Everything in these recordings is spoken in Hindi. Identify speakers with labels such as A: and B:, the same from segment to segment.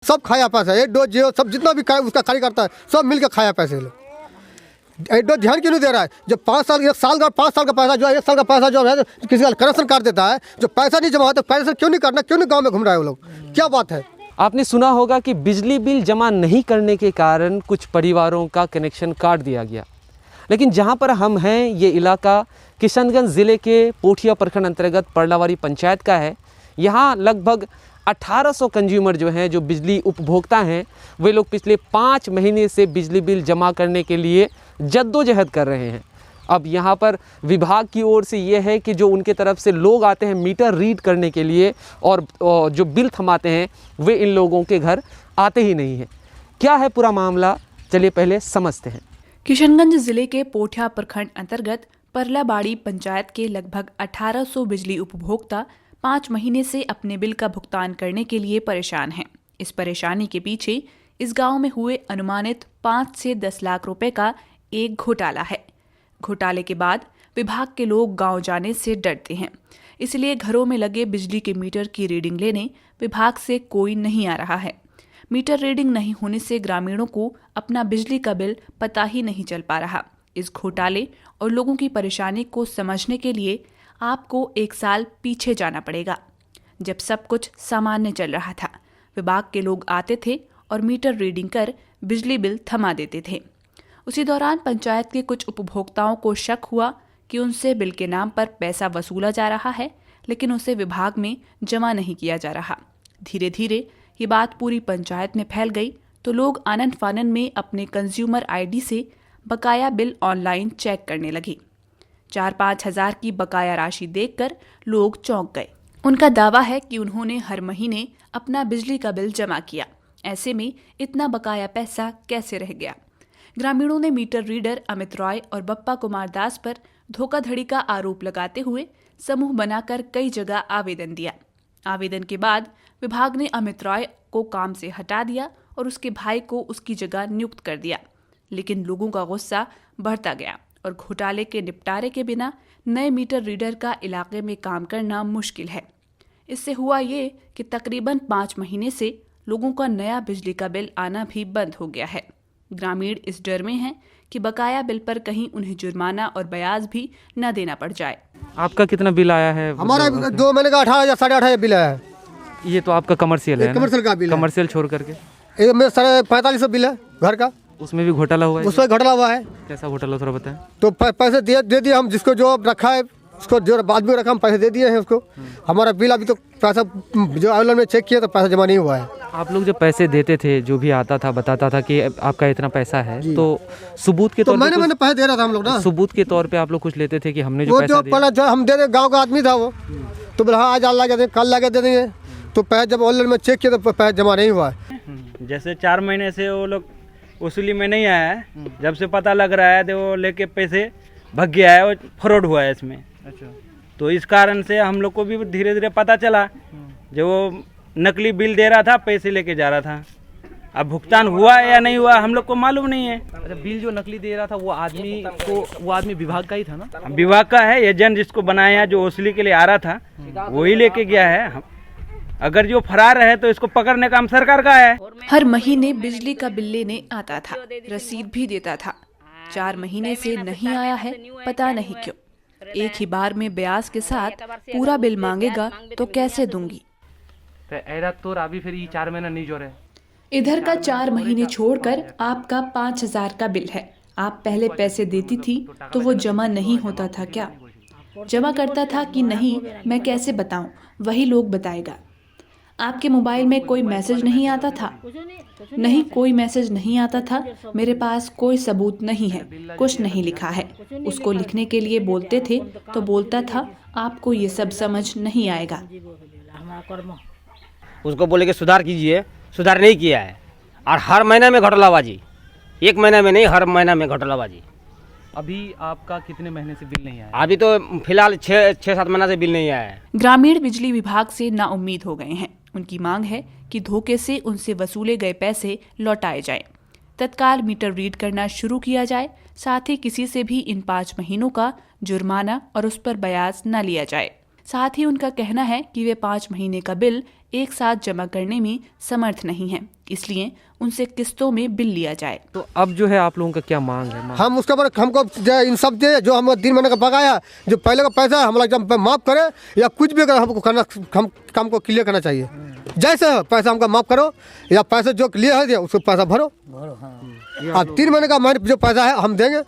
A: सब खाया पैसा, एक डोज जियो सब जितना भी उसका कार्य करता है सब मिल के खाया पैसे लोग। एक डोज ध्यान क्यों नहीं दे रहा है? जो 5 साल 1 साल का 5 साल का पैसा जो है 1 साल का पैसा जो है किसी का करेक्शन कर देता है, जो पैसा नहीं जमा होता पैसा क्यों नहीं करना, क्यों नहीं गाँव में घूम रहा है वो लोग, क्या बात है?
B: आपने सुना होगा कि बिजली बिल जमा नहीं करने के कारण कुछ परिवारों का कनेक्शन काट दिया गया। लेकिन जहां पर हम हैं ये इलाका किशनगंज ज़िले के पोठिया प्रखंड अंतर्गत परलावारी पंचायत का है। यहाँ लगभग 1800 कंज्यूमर जो हैं, जो बिजली उपभोक्ता हैं, वे लोग पिछले 5 महीने से बिजली बिल जमा करने के लिए जद्दोजहद कर रहे हैं। अब यहाँ पर विभाग की ओर से ये है कि जो उनके तरफ से लोग आते हैं मीटर रीड करने के लिए और जो बिल थमाते हैं वे इन लोगों के घर आते ही नहीं हैं। क्या है पूरा मामला, चलिए पहले समझते हैं।
C: किशनगंज जिले के पोठिया प्रखंड अंतर्गत परलाबाड़ी पंचायत के लगभग 1800 बिजली उपभोक्ता 5 महीने से अपने बिल का भुगतान करने के लिए परेशान हैं। इस परेशानी के पीछे इस गांव में हुए अनुमानित 5 से 10 लाख रुपए का एक घोटाला है। घोटाले के बाद विभाग के लोग गांव जाने से डरते हैं, इसलिए घरों में लगे बिजली के मीटर की रीडिंग लेने विभाग से कोई नहीं आ रहा है। मीटर रीडिंग नहीं होने से ग्रामीणों को अपना बिजली का बिल पता ही नहीं चल पा रहा। इस घोटाले और लोगों की परेशानी को समझने के लिए आपको 1 साल पीछे जाना पड़ेगा, जब सब कुछ सामान्य चल रहा था। विभाग के लोग आते थे और मीटर रीडिंग कर बिजली बिल थमा देते थे। उसी दौरान पंचायत के कुछ उपभोक्ताओं को शक हुआ कि उनसे बिल के नाम पर पैसा वसूला जा रहा है, लेकिन उसे विभाग में जमा नहीं किया जा रहा। धीरे धीरे ये बात पूरी पंचायत में फैल गई तो लोग आनन फानन में अपने कंज्यूमर आईडी से बकाया बिल ऑनलाइन चेक करने लगे। 4-5 हज़ार की बकाया राशि देखकर लोग चौंक गए। उनका दावा है कि उन्होंने हर महीने अपना बिजली का बिल जमा किया, ऐसे में इतना बकाया पैसा कैसे रह गया। ग्रामीणों ने मीटर रीडर अमित रॉय और बप्पा कुमार दास पर धोखाधड़ी का आरोप लगाते हुए समूह बनाकर कई जगह आवेदन दिया। आवेदन के बाद विभाग ने अमित रॉय को काम से हटा दिया और उसके भाई को उसकी जगह नियुक्त कर दिया। लेकिन लोगों का गुस्सा बढ़ता गया और घोटाले के निपटारे के बिना नए मीटर रीडर का इलाके में काम करना मुश्किल है। इससे हुआ ये कि तकरीबन 5 महीने से लोगों का नया बिजली का बिल आना भी बंद हो गया है। ग्रामीण इस डर में हैं कि बकाया बिल पर कहीं उन्हें जुर्माना और ब्याज भी न देना पड़ जाए।
B: आपका कितना बिल आया है?
A: हमारा 2 महीने का 18,000 18,500 बिल है।
B: ये तो आपका कमर्शियल है,
A: कमर्शियल का बिल है।
B: कमर्शियल छोड़ करके
A: ये मेरा 4500 बिल है घर का,
B: उसमें भी घोटाला हुआ है।
A: उसमें घोटाला हुआ है।
B: कैसा घोटाला थोड़ा बताएं।
A: तो पैसे दे दिए हम, जिसको जो रखा है उसको, जो बाद में रखा हम पैसे दे दिए हैं उसको। हमारा बिल अभी तो पैसा जो ऑनलाइन में चेक किया तो पैसा जमा नहीं हुआ है।
B: आप लोग जब पैसे देते थे, जो भी आता था बताता था कि आपका इतना पैसा है, तो सबूत के
A: तो
B: तौर पे
A: मैंने पैसे दे रहा था हम लोग ना,
B: सबूत के तौर पे आप लोग कुछ लेते थे कि हमने जो
A: वो
B: पैसा
A: जो
B: दिया।
A: पहले जो हम दे दे, गाँव का आदमी था वो, तो बोला हाँ आज ला के कल ला के दे देंगे। तो पैसा जब ऑनलाइन में चेक किया तो पैसा जमा नहीं हुआ है।
D: जैसे 4 महीने से वो लोग वसूली में नहीं आया है, जब से पता लग रहा है तो वो लेके पैसे भग गया है, वो फ्रॉड हुआ है इसमें।
B: अच्छा।
D: तो इस कारण से हम लोग को भी धीरे धीरे पता चला, जो वो नकली बिल दे रहा था पैसे लेके जा रहा था। अब भुगतान हुआ है या नहीं हुआ हम लोग को मालूम नहीं है।
B: अच्छा, बिल जो नकली दे रहा था वो आदमी विभाग का ही था ना?
D: विभाग का है, एजेंट जिसको बनाया जो वसूली के लिए आ रहा था वही लेके गया है। अगर जो फरार है तो इसको पकड़ने का काम सरकार का है।
C: हर महीने बिजली का बिल लेने आता था, रसीद भी देता था। 4 महीने से नहीं आया है, पता नहीं क्यों। एक ही बार में ब्याज के साथ पूरा बिल मांगेगा तो कैसे दूंगी।
B: तो अभी फिर 4 महीना नहीं जोड़े।
C: इधर का 4 महीने छोड़कर आपका 5,000 का बिल है। आप पहले पैसे देती थी तो वो जमा नहीं होता था क्या? जमा करता था कि नहीं मैं कैसे बताऊं, वही लोग बताएगा। आपके मोबाइल में कोई मैसेज नहीं आता था? नहीं, कोई मैसेज नहीं आता था। मेरे पास कोई सबूत नहीं है, कुछ नहीं लिखा है। उसको लिखने के लिए बोलते थे तो बोलता था आपको ये सब समझ नहीं आएगा।
E: उसको बोले कि सुधार कीजिए, सुधार नहीं किया है। और हर महीने में घोटालाबाजी, 1 महीने में नहीं, हर महीने में घोटालाबाजी।
B: अभी आपका कितने महीने से बिल नहीं आया?
E: अभी तो फिलहाल 6-7 महीना से बिल नहीं आया है।
C: ग्रामीण बिजली विभाग से नाउम्मीद हो गए हैं। उनकी मांग है कि धोखे से उनसे वसूले गए पैसे लौटाए जाएं। तत्काल मीटर रीड करना शुरू किया जाए, साथ ही किसी से भी इन 5 महीनों का जुर्माना और उस पर ब्याज न लिया जाए। साथ ही उनका कहना है कि वे 5 महीने का बिल एक साथ जमा करने में समर्थ नहीं हैं, इसलिए उनसे किस्तों में बिल लिया जाए।
B: तो अब जो है आप लोगों का क्या मांग है?
A: हम उसके ऊपर हमको इन सब दे जो हम 3 महीने का बकाया जो पहले का पैसा हम लोग माफ़ करें या कुछ भी अगर हमको करना हम काम को क्लियर करना चाहिए। जैसे हो पैसा हमको माफ़ करो या पैसा जो लिए है उसको पैसा भरो। अब 3 महीने का जो पैसा है हम देंगे।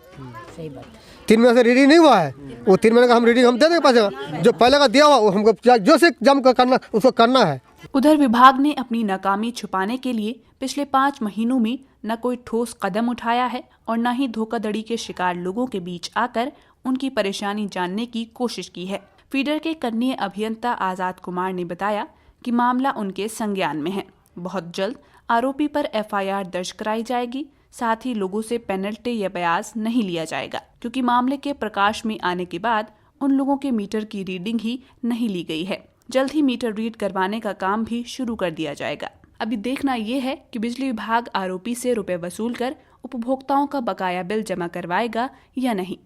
A: 3 महीने से रीडिंग नहीं हुआ है, वो 3 महीने का हम रीडिंग हम दे देंगे पैसा। जो पहले का दिया हुआ वो हमको जो से जम कर करना उसको करना है।
C: उधर विभाग ने अपनी नाकामी छुपाने के लिए पिछले 5 महीनों में न कोई ठोस कदम उठाया है और न ही धोखाधड़ी के शिकार लोगों के बीच आकर उनकी परेशानी जानने की कोशिश की है। फीडर के कनीय अभियंता आजाद कुमार ने बताया कि मामला उनके संज्ञान में है। बहुत जल्द आरोपी पर FIR दर्ज कराई जाएगी। साथ ही लोगों से पेनल्टी या ब्याज नहीं लिया जाएगा, क्योंकि मामले के प्रकाश में आने के बाद उन लोगों के मीटर की रीडिंग ही नहीं ली गई है। जल्द ही मीटर रीड करवाने का काम भी शुरू कर दिया जाएगा। अभी देखना ये है कि बिजली विभाग आरोपी से रुपए वसूल कर उपभोक्ताओं का बकाया बिल जमा करवाएगा या नहीं।